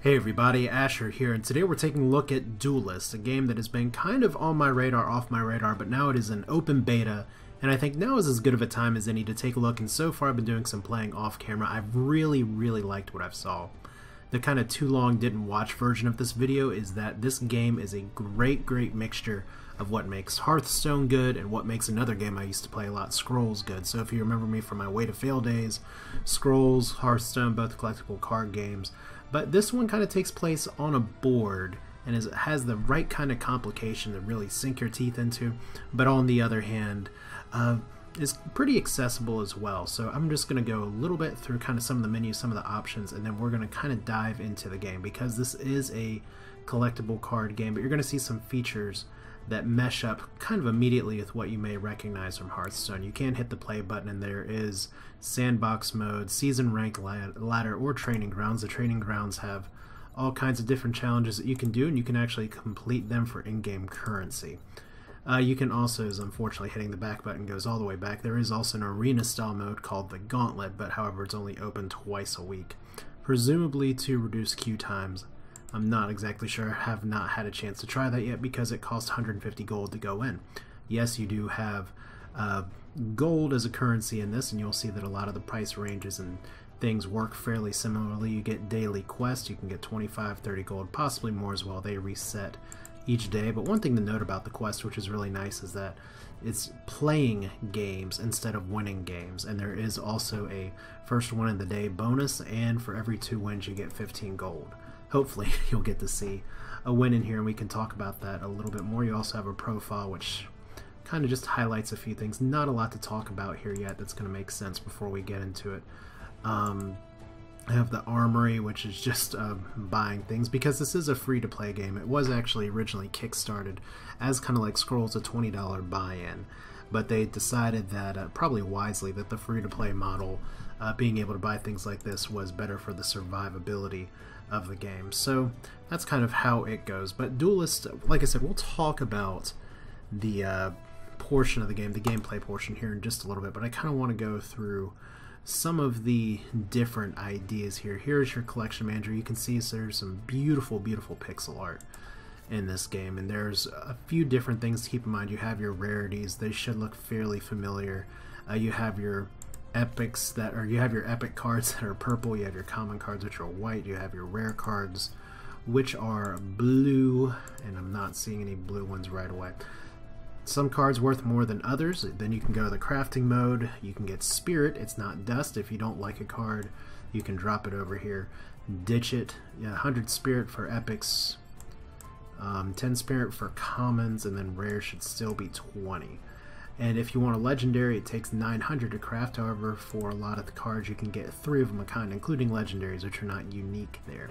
Hey everybody, Asher here, and today we're taking a look at Duelyst, a game that has been kind of on my radar, off my radar, but now it is an open beta, and I think now is as good of a time as any to take a look, and so far I've been doing some playing off camera. I've really liked what I've saw. The kind of too long didn't watch version of this video is that this game is a great mixture of what makes Hearthstone good and what makes another game I used to play a lot, Scrolls, good. So if you remember me from my Way to Fail days, Scrolls, Hearthstone, both collectible card games. But this one kind of takes place on a board and has the right kind of complication to really sink your teeth into, but on the other hand, is pretty accessible as well. So I'm just going to go a little bit through kind of some of the menus, some of the options, and then we're going to kind of dive into the game because this is a collectible card game, but you're going to see some features that mesh up kind of immediately with what you may recognize from Hearthstone. You can hit the play button and there is sandbox mode, season rank ladder, or training grounds. The training grounds have all kinds of different challenges that you can do, and you can actually complete them for in-game currency. You can also, as unfortunately hitting the back button goes all the way back, there is also an arena style mode called the Gauntlet, but however it's only open twice a week, presumably to reduce queue times. I'm not exactly sure, have not had a chance to try that yet because it costs 150 gold to go in. Yes, you do have gold as a currency in this, and you'll see that a lot of the price ranges and things work fairly similarly. You get daily quests, you can get 25, 30 gold, possibly more as well. They reset each day, but one thing to note about the quest, which is really nice, is that it's playing games instead of winning games, and there is also a first win in the day bonus, and for every 2 wins you get 15 gold. Hopefully you'll get to see a win in here, and we can talk about that a little bit more. You also have a profile which kind of just highlights a few things. Not a lot to talk about here yet that's going to make sense before we get into it. I have the armory, which is just buying things because this is a free-to-play game. It was actually originally kickstarted as kind of like Scrolls, a $20 buy-in, but they decided that, probably wisely, that the free-to-play model, being able to buy things like this, was better for the survivability of the game. So that's kind of how it goes. But Duelyst, like I said, we'll talk about the portion of the game, the gameplay portion here in just a little bit, but I kind of want to go through some of the different ideas here. Here's your collection manager. You can see there's some beautiful pixel art in this game, and there's a few different things to keep in mind. You have your rarities. They should look fairly familiar. You have your epics you have your epic cards that are purple, you have your common cards which are white, you have your rare cards which are blue, and I'm not seeing any blue ones right away. Some cards worth more than others. Then you can go to the crafting mode. You can get spirit, it's not dust. If you don't like a card, you can drop it over here, ditch it. 100 spirit for epics, 10 spirit for commons, and then rare should still be 20. And if you want a legendary, it takes 900 to craft. However, for a lot of the cards, you can get 3 of them a kind, including legendaries, which are not unique there.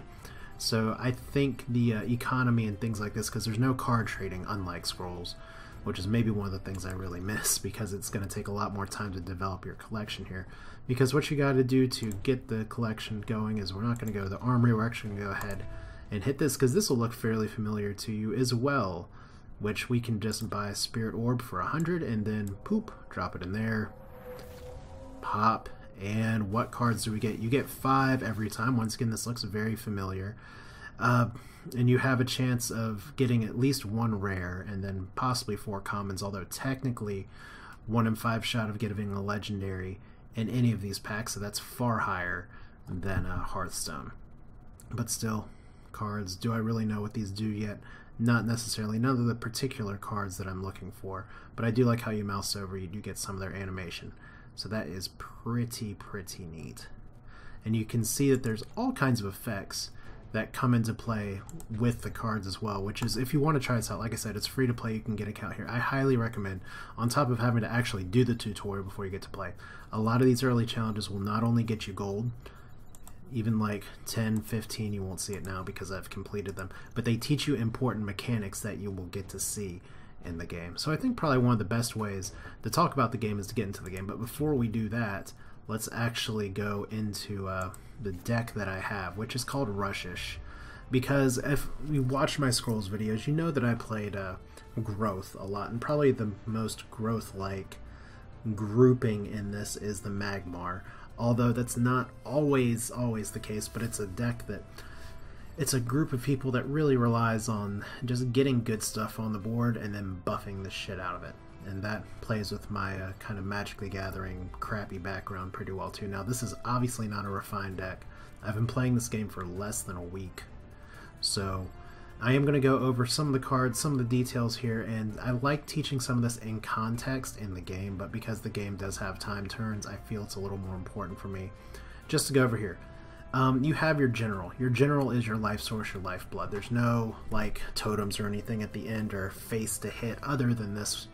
So I think the economy and things like this, because there's no card trading, unlike Scrolls, which is maybe one of the things I really miss, because it's going to take a lot more time to develop your collection here. Because what you got to do to get the collection going is, we're not going to go to the armory, we're actually going to go ahead and hit this, because this will look fairly familiar to you as well, which we can just buy a spirit orb for 100 and then poop, drop it in there, pop, and what cards do we get? You get 5 every time. Once again, this looks very familiar. And you have a chance of getting at least 1 rare and then possibly 4 commons, although technically 1 in 5 shot of getting a legendary in any of these packs, so that's far higher than Hearthstone. But still, cards, do I really know what these do yet? Not necessarily. None of the particular cards that I'm looking for, but I do like how you mouse over, you do get some of their animation. So that is pretty neat. And you can see that there's all kinds of effects that come into play with the cards as well, which is, if you want to try this out, like I said, it's free to play, you can get an account here. I highly recommend, on top of having to actually do the tutorial before you get to play, a lot of these early challenges will not only get you gold, even like 10, 15, you won't see it now because I've completed them, but they teach you important mechanics that you will get to see in the game. So I think probably one of the best ways to talk about the game is to get into the game, but before we do that, let's actually go into the deck that I have, which is called Rushish, because if you watch my Scrolls videos, you know that I played Growth a lot, and probably the most Growth-like grouping in this is the Magmar. Although that's not always the case, but it's a deck that it's a group of people that really relies on just getting good stuff on the board and then buffing the shit out of it. And that plays with my kind of Magic the Gathering crappy background pretty well too. Now this is obviously not a refined deck. I've been playing this game for less than a week. So I am going to go over some of the cards, some of the details here, and I like teaching some of this in context in the game, but because the game does have time turns, I feel it's a little more important for me just to go over here. You have your general. Your general is your life source, your lifeblood. There's no like totems or anything at the end or face to hit other than this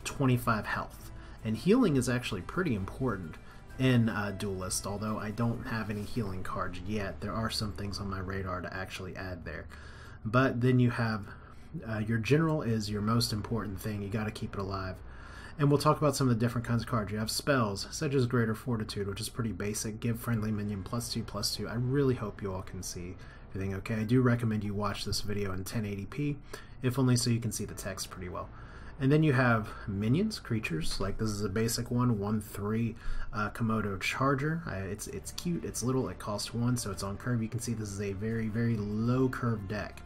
25 health. And healing is actually pretty important in Duelyst, although I don't have any healing cards yet. There are some things on my radar to actually add there. But then you have your general is your most important thing. You got to keep it alive. And we'll talk about some of the different kinds of cards. You have spells, such as Greater Fortitude, which is pretty basic. Give friendly minion +2/+2. I really hope you all can see everything okay. I do recommend you watch this video in 1080p, if only so you can see the text pretty well. And then you have minions, creatures, like this is a basic one, 1/3 Komodo Charger. It's cute, it's little, it costs 1, so it's on curve. You can see this is a very, very low curve deck.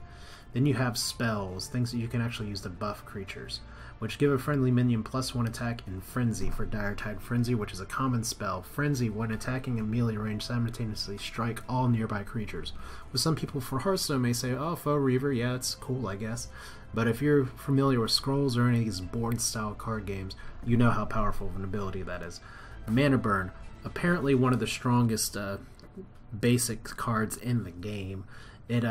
Then you have spells, things that you can actually use to buff creatures, which give a friendly minion +1 attack in Frenzy for Dire Tide Frenzy, which is a common spell. Frenzy, when attacking in melee range, simultaneously strike all nearby creatures. With some people for Hearthstone may say, oh, Foe Reaver, yeah, it's cool, I guess. But if you're familiar with Scrolls or any of these board-style card games, you know how powerful of an ability that is. Mana Burn, apparently one of the strongest basic cards in the game. It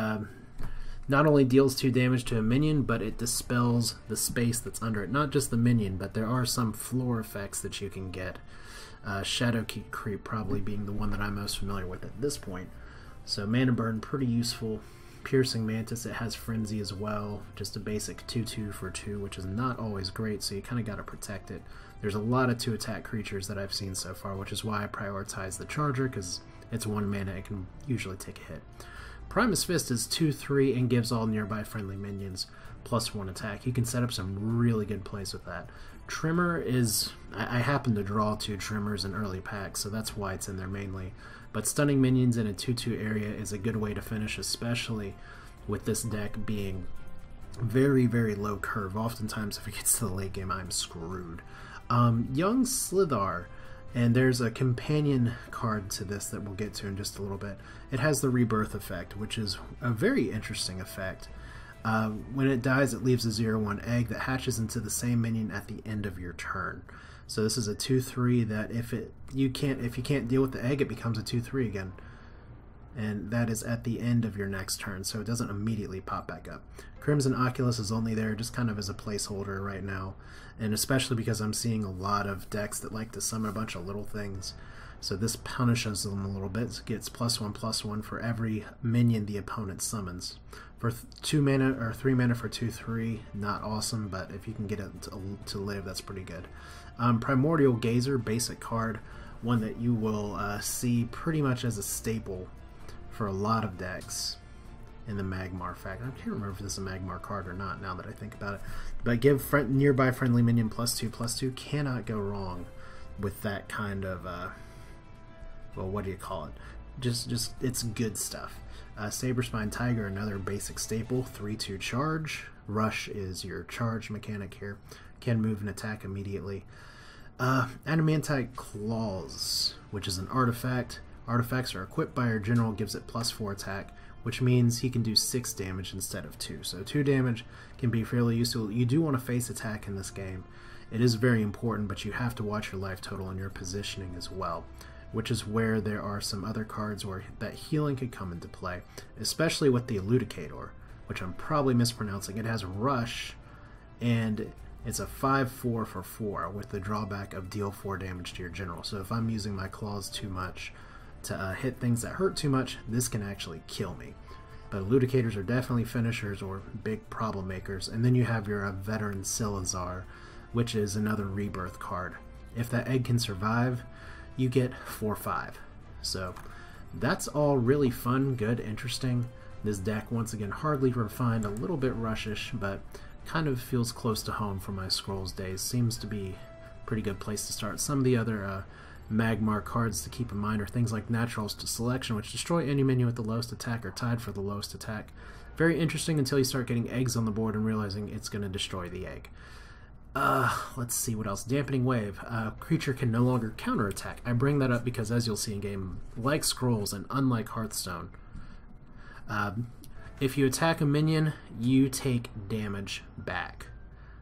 not only deals 2 damage to a minion, but it dispels the space that's under it. Not just the minion, but there are some floor effects that you can get. Shadow Creep probably being the one that I'm most familiar with at this point. So Mana Burn, pretty useful. Piercing Mantis, it has Frenzy as well. Just a basic 2/2 for 2, which is not always great, so you kind of got to protect it. There's a lot of 2-attack creatures that I've seen so far, which is why I prioritize the Charger, because it's 1 mana, it can usually take a hit. Primus Fist is 2/3 and gives all nearby friendly minions +1 attack. You can set up some really good plays with that. Tremor is... I happen to draw 2 Tremors in early packs, so that's why it's in there mainly. But stunning minions in a 2/2 area is a good way to finish, especially with this deck being very, very low curve. Oftentimes, if it gets to the late game, I'm screwed. Young Slithar. And there's a companion card to this that we'll get to in just a little bit. It has the Rebirth effect, which is a very interesting effect. When it dies, it leaves a 0/1 egg that hatches into the same minion at the end of your turn. So this is a 2/3 that if you can't deal with the egg, it becomes a 2/3 again. And that is at the end of your next turn, so it doesn't immediately pop back up. Crimson Oculus is only there just kind of as a placeholder right now, and especially because I'm seeing a lot of decks that like to summon a bunch of little things. So this punishes them a little bit. It gets +1/+1 for every minion the opponent summons. For 2 mana or 3 mana for 2/3, not awesome, but if you can get it to live, that's pretty good. Primordial Gazer, basic card, one that you will see pretty much as a staple for a lot of decks in the Magmar fact. I can't remember if this is a Magmar card or not now that I think about it. But give nearby friendly minion +2/+2. Cannot go wrong with that kind of, well, what do you call it? Just it's good stuff. Saberspine Tiger, another basic staple, 3/2 charge. Rush is your charge mechanic here. Can move and attack immediately. Adamantite Claws, which is an artifact. Artifacts are equipped by your general, gives it +4 attack, which means he can do 6 damage instead of 2. So 2 damage can be fairly useful. You do want to face attack in this game. It is very important, but you have to watch your life total and your positioning as well, which is where there are some other cards where that healing could come into play, especially with the Eludicator, which I'm probably mispronouncing. It has Rush, and it's a 5/4 for 4 with the drawback of deal 4 damage to your general. So if I'm using my claws too much to hit things that hurt too much, this can actually kill me. But Eludicators are definitely finishers or big problem makers. And then you have your Veteran Silazar, which is another rebirth card. If that egg can survive, you get 4/5. So that's all really fun, good, interesting. This deck, once again, hardly refined, a little bit rushish, but kind of feels close to home for my Scrolls days. Seems to be a pretty good place to start. Some of the other Magmar cards to keep in mind are things like Naturals to Selection, which destroy any minion with the lowest attack or tied for the lowest attack. Very interesting until you start getting eggs on the board and realizing it's going to destroy the egg. Let's see what else. Dampening Wave. Creature can no longer counterattack. I bring that up because, as you'll see in game, like Scrolls and unlike Hearthstone, if you attack a minion, you take damage back.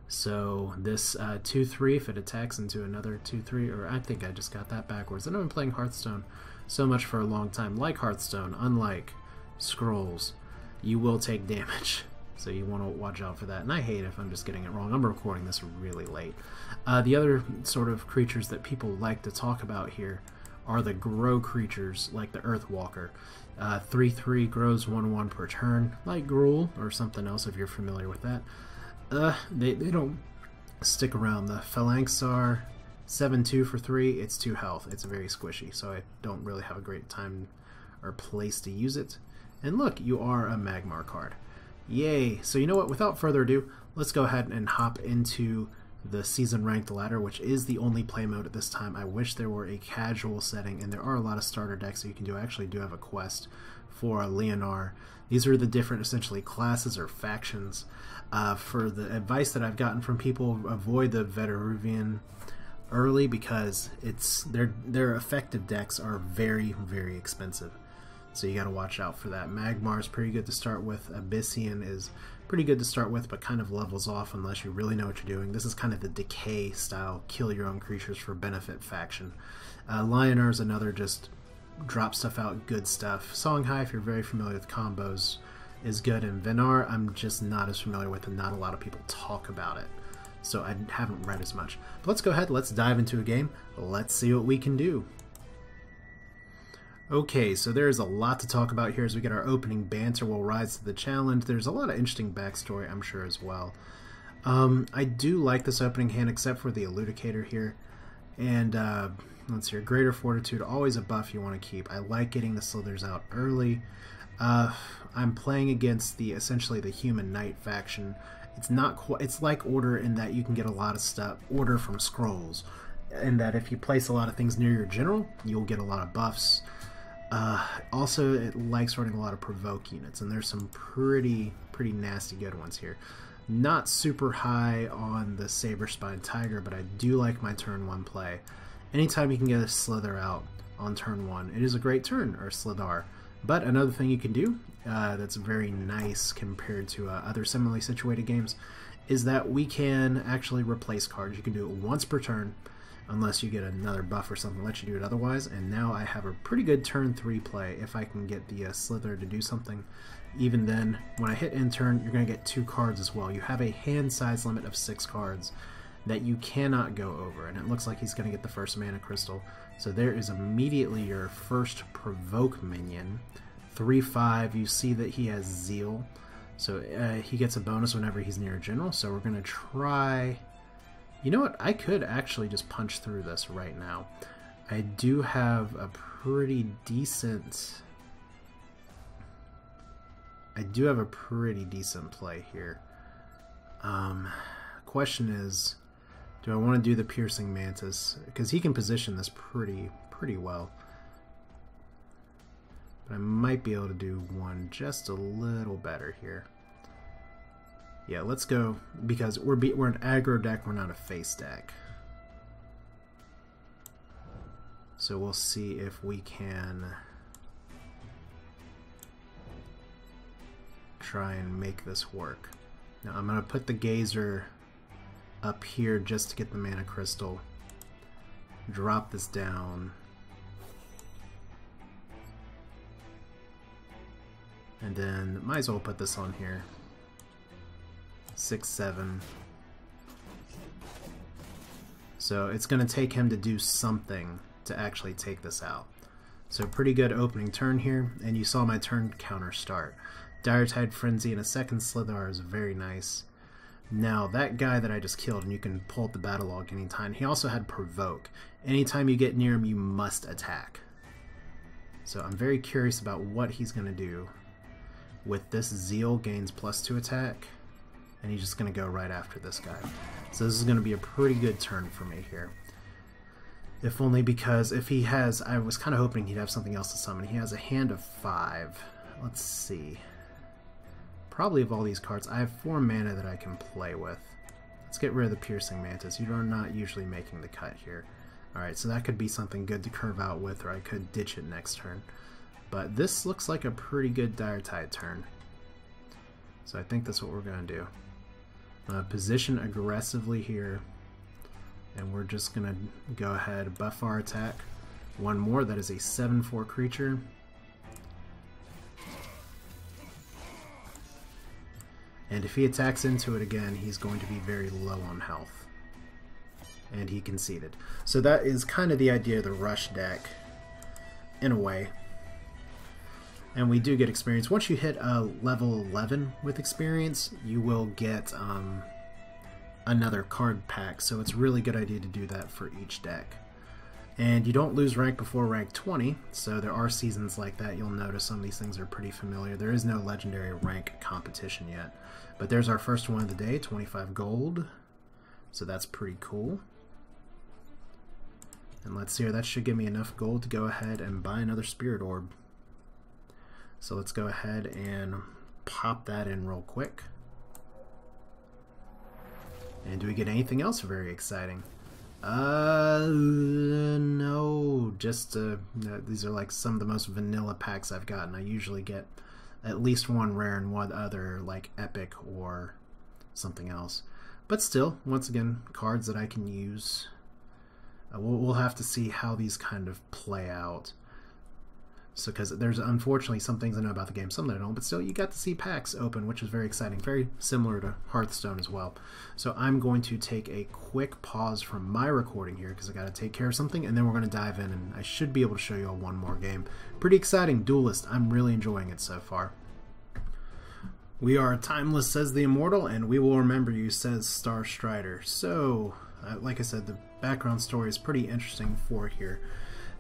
So this 2-3, if it attacks into another 2-3, or I think I just got that backwards. I know I've been playing Hearthstone so much for a long time. Like Hearthstone, unlike Scrolls, you will take damage. So you want to watch out for that. And I hate if I'm just getting it wrong. I'm recording this really late. The other sort of creatures that people like to talk about here are the grow creatures, like the Earthwalker. 3-3 grows 1-1 per turn, like Gruul or something else if you're familiar with that. They don't stick around. The Phalanxar, 7-2 for 3, it's 2 health. It's very squishy, so I don't really have a great time or place to use it. And look, you are a Magmar card. Yay! So you know what, without further ado, let's go ahead and hop into the Season Ranked ladder, which is the only play mode at this time. I wish there were a casual setting, and there are a lot of starter decks that you can do. I actually do have a quest for a Leonar. These are the different, essentially, classes or factions. For the advice that I've gotten from people, avoid the Veteruvian early because their effective decks are very, very expensive. So you got to watch out for that. Magmar is pretty good to start with. Abyssian is pretty good to start with, but kind of levels off unless you really know what you're doing. This is kind of the Decay style, kill your own creatures for benefit faction. Lionar is another just drop stuff out, good stuff. Songhai, if you're very familiar with combos, is good. And Venar, I'm just not as familiar with, and not a lot of people talk about it. So I haven't read as much. But let's go ahead, let's dive into a game. Let's see what we can do. Okay, so there's a lot to talk about here as we get our opening banter. We'll rise to the challenge. There's a lot of interesting backstory, I'm sure, as well. I do like this opening hand, except for the Eludicator here. And let's see here, Greater Fortitude, always a buff you want to keep. I like getting the Slithers out early. I'm playing against essentially the Human Knight faction. It's not quite, it's like Order in that you can get a lot of stuff, Order from Scrolls, and that if you place a lot of things near your general, you'll get a lot of buffs. Also, it likes running a lot of provoke units, and there's some pretty nasty good ones here. Not super high on the Saber Spine Tiger, but I do like my turn 1 play. Anytime you can get a Slither out on turn 1, it is a great turn, or Slithar. But another thing you can do that's very nice compared to other similarly situated games is that we can actually replace cards. You can do it once per turn, unless you get another buff or something that lets you do it otherwise. And now I have a pretty good turn 3 play if I can get the Slither to do something. Even then, when I hit end turn, you're going to get 2 cards as well. You have a hand size limit of 6 cards that you cannot go over, and it looks like he's going to get the first mana crystal. So there is immediately your first provoke minion. 3/5, you see that he has Zeal, so he gets a bonus whenever he's near a general. So we're going to try... You know what? I could actually just punch through this right now. I do have a pretty decent... play here. Question is, do I want to do the Piercing Mantis? Because he can position this pretty well. But I might be able to do one just a little better here. Yeah, let's go, because we're an aggro deck, we're not a face deck. So we'll see if we can try and make this work. Now I'm going to put the Gazer up here just to get the mana crystal. Drop this down. And then might as well put this on here. 6/7. So it's going to take him to do something to actually take this out. So pretty good opening turn here, and you saw my turn counter start. Dire-Tide Frenzy and a second Slithar is very nice. Now that guy that I just killed, and you can pull up the battle log anytime, he also had Provoke. Anytime you get near him, you must attack. So I'm very curious about what he's going to do. With this, Zeal gains +2 attack, and he's just going to go right after this guy. So this is going to be a pretty good turn for me here. If only because if he has, I was kind of hoping he'd have something else to summon. He has a hand of 5. Let's see. Probably of all these cards, I have 4 mana that I can play with. Let's get rid of the Piercing Mantis. You are not usually making the cut here. Alright, so that could be something good to curve out with, or I could ditch it next turn. But this looks like a pretty good Dire Tide turn. So I think that's what we're going to do. Position aggressively here. And we're just going to go ahead, buff our attack. One more, that is a 7/4 creature. And if he attacks into it again, he's going to be very low on health. And he conceded. So that is kind of the idea of the rush deck, in a way. And we do get experience. Once you hit level 11 with experience, you will get another card pack. So it's a really good idea to do that for each deck. And you don't lose rank before rank 20, so there are seasons like that. You'll notice some of these things are pretty familiar. There is no legendary rank competition yet. But there's our first one of the day, 25 gold. So that's pretty cool. And let's see here, that should give me enough gold to go ahead and buy another Spirit Orb. So let's go ahead and pop that in real quick. And do we get anything else very exciting? No, just these are like some of the most vanilla packs I've gotten. I usually get at least one rare and one other like epic or something else. But still, once again, cards that I can use. We'll have to see how these kind of play out. So, because there's unfortunately some things I know about the game, some that I don't, but still you got to see packs open, which is very exciting. Very similar to Hearthstone as well. So I'm going to take a quick pause from my recording here because I got to take care of something, and then we're going to dive in, and I should be able to show you all one more game. Pretty exciting, Duelyst. I'm really enjoying it so far. We are timeless, says the immortal, and we will remember you, says Star Strider. So, like I said, the background story is pretty interesting for here.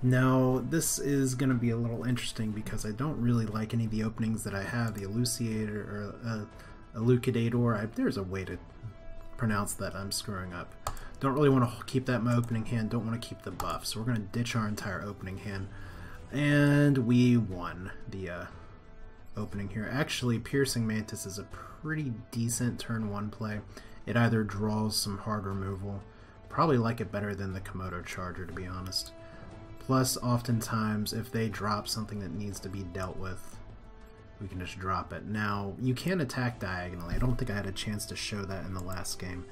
Now, this is going to be a little interesting because I don't really like any of the openings that I have. The Elucidator, or Elucidator, there's a way to pronounce that I'm screwing up. Don't really want to keep that in my opening hand, don't want to keep the buff. So we're going to ditch our entire opening hand. And we won the opening here. Actually, Piercing Mantis is a pretty decent turn 1 play. It either draws some hard removal. Probably like it better than the Komodo Charger, to be honest. Plus, oftentimes, if they drop something that needs to be dealt with, we can just drop it. Now, you can attack diagonally. I don't think I had a chance to show that in the last game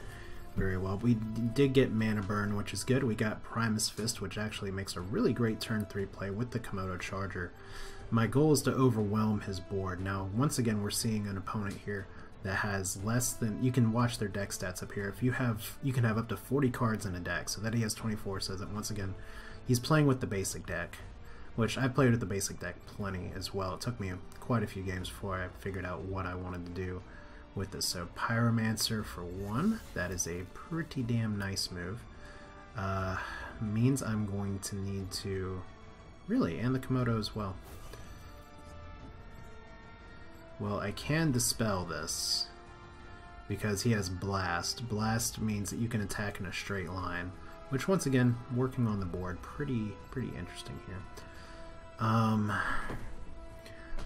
very well. We did get Mana Burn, which is good. We got Primus Fist, which actually makes a really great turn 3 play with the Komodo Charger. My goal is to overwhelm his board. Now, once again, we're seeing an opponent here that has less than, you can watch their deck stats up here. If you have, you can have up to 40 cards in a deck. So that he has 24 says that once again, he's playing with the basic deck, which I played with the basic deck plenty as well. It took me quite a few games before I figured out what I wanted to do with this. So Pyromancer for 1, that is a pretty damn nice move. Means I'm going to need to, really, and the Komodo as well. Well, I can dispel this because he has Blast. Blast means that you can attack in a straight line, which once again, working on the board, pretty interesting here.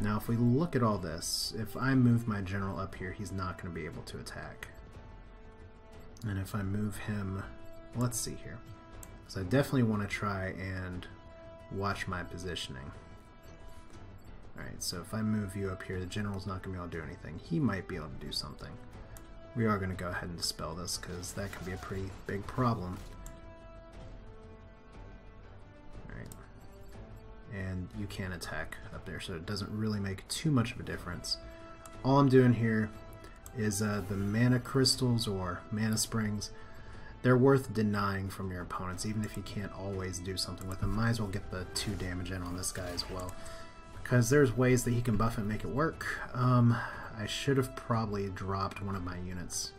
Now if we look at all this, if I move my general up here, he's not going to be able to attack. And if I move him, let's see here. So I definitely want to try and watch my positioning. Alright, so if I move you up here, the general's not going to be able to do anything. He might be able to do something. We are going to go ahead and dispel this because that could be a pretty big problem. Alright. And you can attack up there, so it doesn't really make too much of a difference. All I'm doing here is the mana crystals or mana springs. They're worth denying from your opponents, even if you can't always do something with them. Might as well get the 2 damage in on this guy as well, because there's ways that he can buff it and make it work. I should have probably dropped one of my units,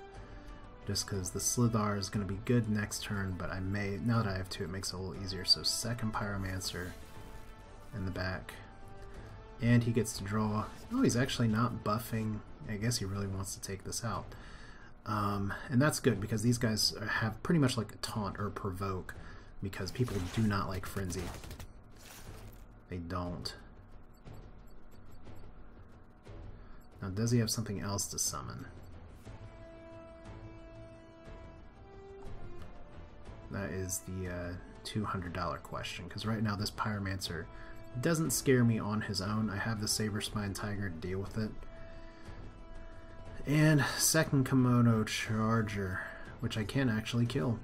just because the Slithar is going to be good next turn, but I may, now that I have 2, it makes it a little easier. So second Pyromancer in the back, and he gets to draw. Oh, he's actually not buffing. I guess he really wants to take this out. And that's good because these guys have pretty much like a taunt or provoke. because people do not like Frenzy. They don't. Now, does he have something else to summon? That is the $200 question, because right now this Pyromancer doesn't scare me on his own. I have the Saber Spine Tiger to deal with it. And second Kimono Charger, which I can actually kill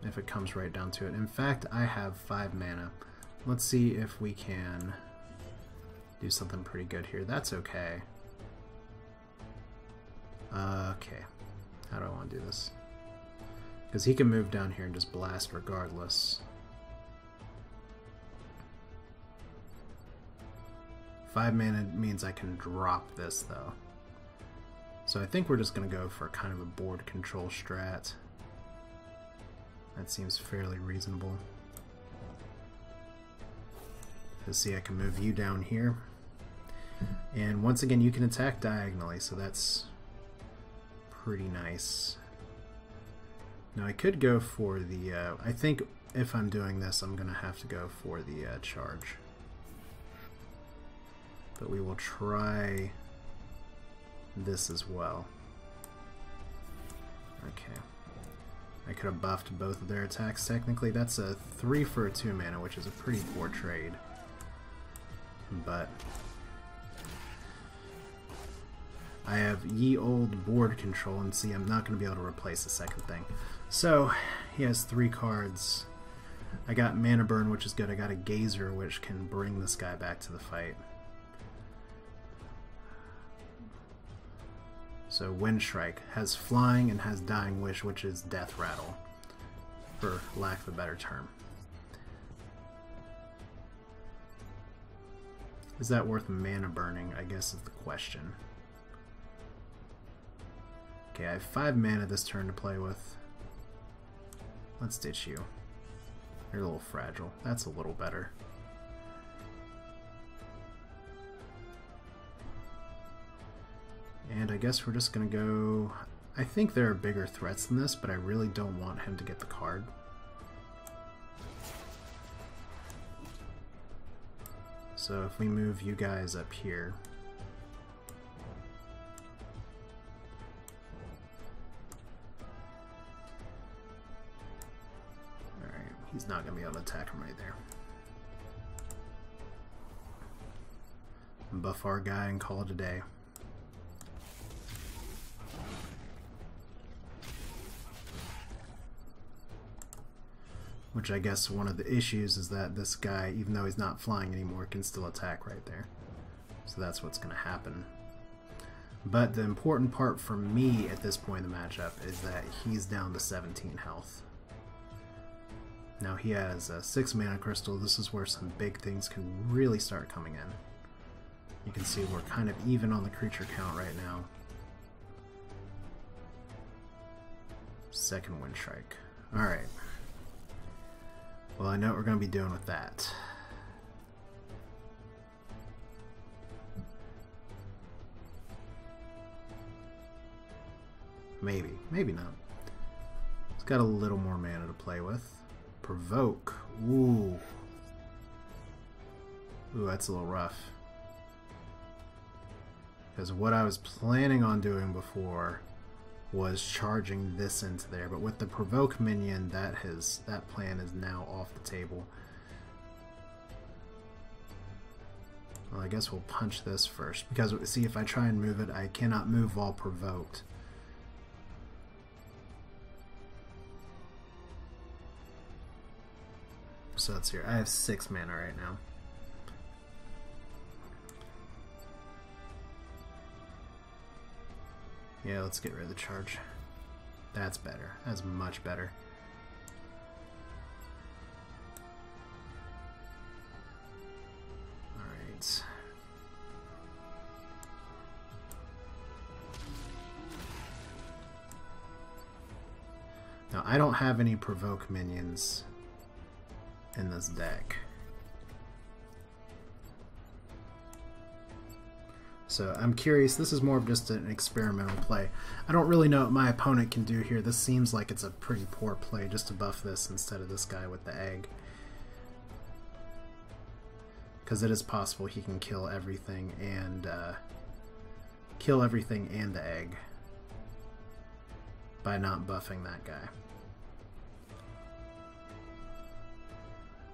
if it comes right down to it. In fact, I have 5 mana. Let's see if we can do something pretty good here. That's okay. Okay. How do I want to do this? Because he can move down here and just blast regardless. 5 mana means I can drop this though. So I think we're just going to go for kind of a board control strat. That seems fairly reasonable. Let's see, I can move you down here. And once again, you can attack diagonally, so that's pretty nice. Now I could go for the, I think if I'm doing this, I'm going to have to go for the charge. But we will try this as well. Okay. I could have buffed both of their attacks technically. That's a 3 for a 2 mana, which is a pretty poor trade. But I have ye old board control, and see, I'm not going to be able to replace the second thing. So he has 3 cards. I got Mana Burn, which is good. I got a Gazer, which can bring this guy back to the fight. So Wind Strike has Flying and has Dying Wish, which is Death Rattle, for lack of a better term. Is that worth mana burning, I guess is the question. Okay, I have 5 mana this turn to play with. Let's ditch you. You're a little fragile. That's a little better. And I guess we're just gonna go... I think there are bigger threats than this, but I really don't want him to get the card. So if we move you guys up here... Alright, he's not gonna be able to attack him right there. Buff our guy and call it a day. Which I guess one of the issues is that this guy, even though he's not flying anymore, can still attack right there. So that's what's going to happen. But the important part for me at this point in the matchup is that he's down to 17 health. Now he has a 6 mana crystal. This is where some big things can really start coming in. You can see we're kind of even on the creature count right now. Second Wind Strike. Alright. Well, I know what we're going to be doing with that. Maybe. Maybe not. It's got a little more mana to play with. Provoke. Ooh. Ooh, that's a little rough. Because what I was planning on doing before was charging this into there, but with the provoke minion, that plan is now off the table. Well, I guess we'll punch this first, because see, if I try and move it, I cannot move while provoked. So let's hear. I have 6 mana right now. Yeah, let's get rid of the charge. That's better. That's much better. Alright. Now, I don't have any provoke minions in this deck. So I'm curious, this is more of just an experimental play. I don't really know what my opponent can do here. This seems like it's a pretty poor play just to buff this instead of this guy with the egg. Because it is possible he can kill everything and the egg by not buffing that guy.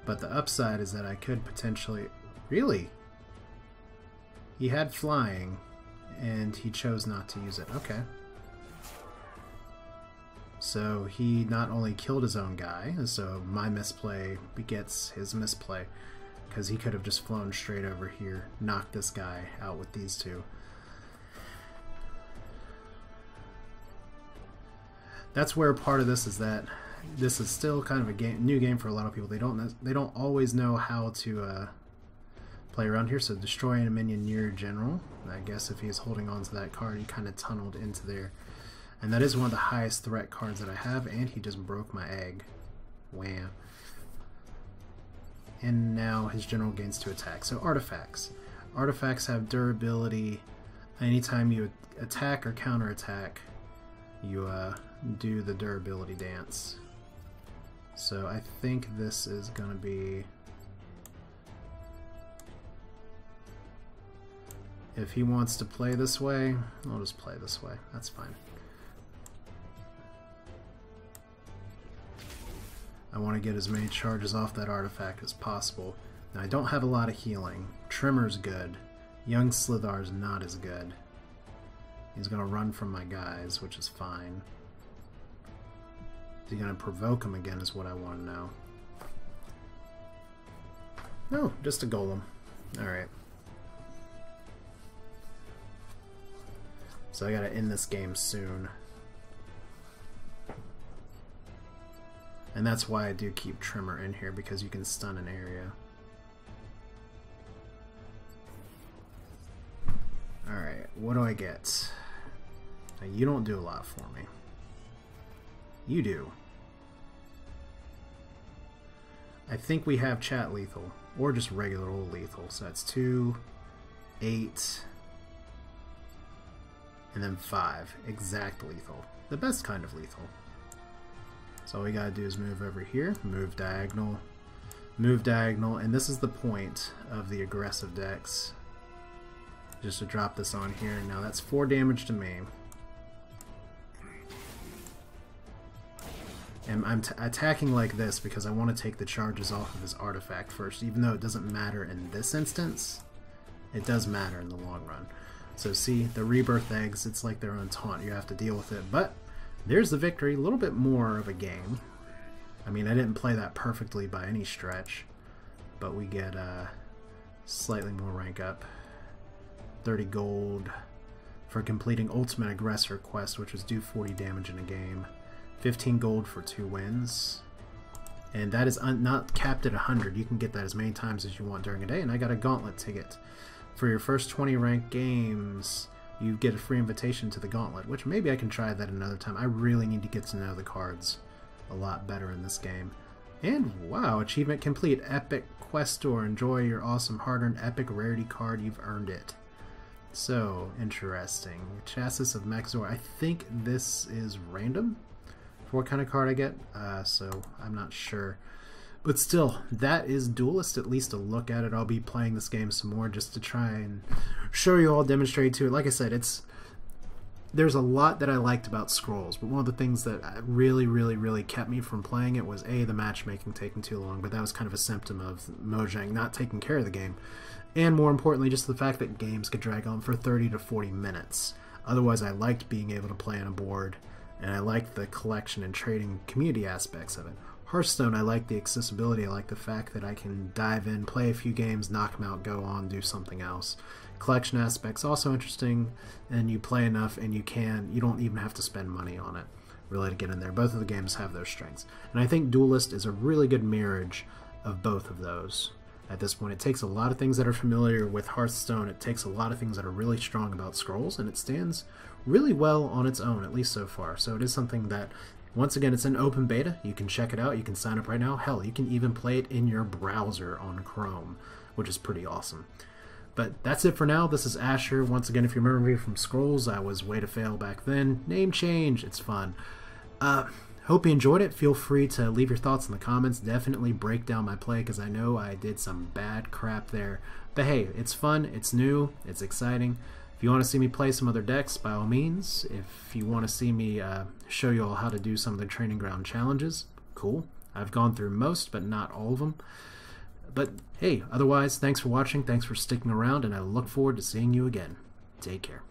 But the upside is that I could potentially... Really? He had flying, and he chose not to use it. Okay. So he not only killed his own guy, so my misplay begets his misplay, because he could have just flown straight over here, knocked this guy out with these two. That's where part of this is that this is still kind of a new game for a lot of people. They don't always know how to play around here. So destroying a minion near your general. I guess if he's holding on to that card, he kind of tunneled into there, and that is one of the highest threat cards that I have. And he just broke my egg. Wham! And now his general gains 2 attacks. So artifacts. Artifacts have durability. Anytime you attack or counterattack, you do the durability dance. So I think this is going to be... If he wants to play this way, I'll just play this way. That's fine. I want to get as many charges off that artifact as possible. Now I don't have a lot of healing. Trimmer's good. Young Slithar's not as good. He's going to run from my guys, which is fine. Is he going to provoke him again is what I want to know. No, just a golem. Alright. So I gotta end this game soon. And that's why I do keep Trimmer in here, because you can stun an area. Alright, what do I get? Now, you don't do a lot for me. You do. I think we have chat lethal, or just regular old lethal. So that's 2, 8, and then 5. Exact lethal. The best kind of lethal. So all we gotta do is move over here, move diagonal, and this is the point of the aggressive decks. Just to drop this on here. Now that's 4 damage to me. And I'm attacking like this because I want to take the charges off of his artifact first, even though it doesn't matter in this instance. It does matter in the long run. So see, the rebirth eggs, it's like their own taunt. You have to deal with it. But there's the victory. A little bit more of a game. I mean, I didn't play that perfectly by any stretch, but we get slightly more rank up. 30 gold for completing Ultimate Aggressor quest, which is do 40 damage in a game. 15 gold for 2 wins. And that is not capped at 100. You can get that as many times as you want during a day. And I got a gauntlet ticket. For your first 20 ranked games, you get a free invitation to the gauntlet, which maybe I can try that another time. I really need to get to know the cards a lot better in this game. And wow, achievement complete. Epic quest store. Enjoy your awesome hard-earned epic rarity card. You've earned it. So interesting. Chassis of Maxor. I think this is random for what kind of card I get, so I'm not sure. But still, that is Duelyst, at least a look at it. I'll be playing this game some more just to try and show you all, demonstrate to it. Like I said, there's a lot that I liked about Scrolls, but one of the things that really kept me from playing it was the matchmaking taking too long, but that was kind of a symptom of Mojang not taking care of the game. And more importantly, just the fact that games could drag on for 30 to 40 minutes. Otherwise, I liked being able to play on a board, and I like the collection and trading community aspects of it. Hearthstone, I like the accessibility. I like the fact that I can dive in, play a few games, knock them out, go on, do something else. Collection aspects also interesting, and you play enough and you don't even have to spend money on it really to get in there. Both of the games have their strengths. And I think Duelyst is a really good marriage of both of those. At this point, it takes a lot of things that are familiar with Hearthstone, it takes a lot of things that are really strong about Scrolls, and it stands really well on its own, at least so far. So it is something that, once again, it's an open beta. You can check it out. You can sign up right now. Hell, you can even play it in your browser on Chrome, which is pretty awesome. But that's it for now. This is Asher. Once again, if you remember me from Scrolls, I was way to fail back then. Name change. It's fun. Hope you enjoyed it. Feel free to leave your thoughts in the comments. Definitely break down my play because I know I did some bad crap there. But hey, it's fun. It's new. It's exciting. If you want to see me play some other decks, by all means. If you want to see me show you all how to do some of the training ground challenges, cool. I've gone through most, but not all of them. But hey, otherwise, thanks for watching, thanks for sticking around, and I look forward to seeing you again. Take care.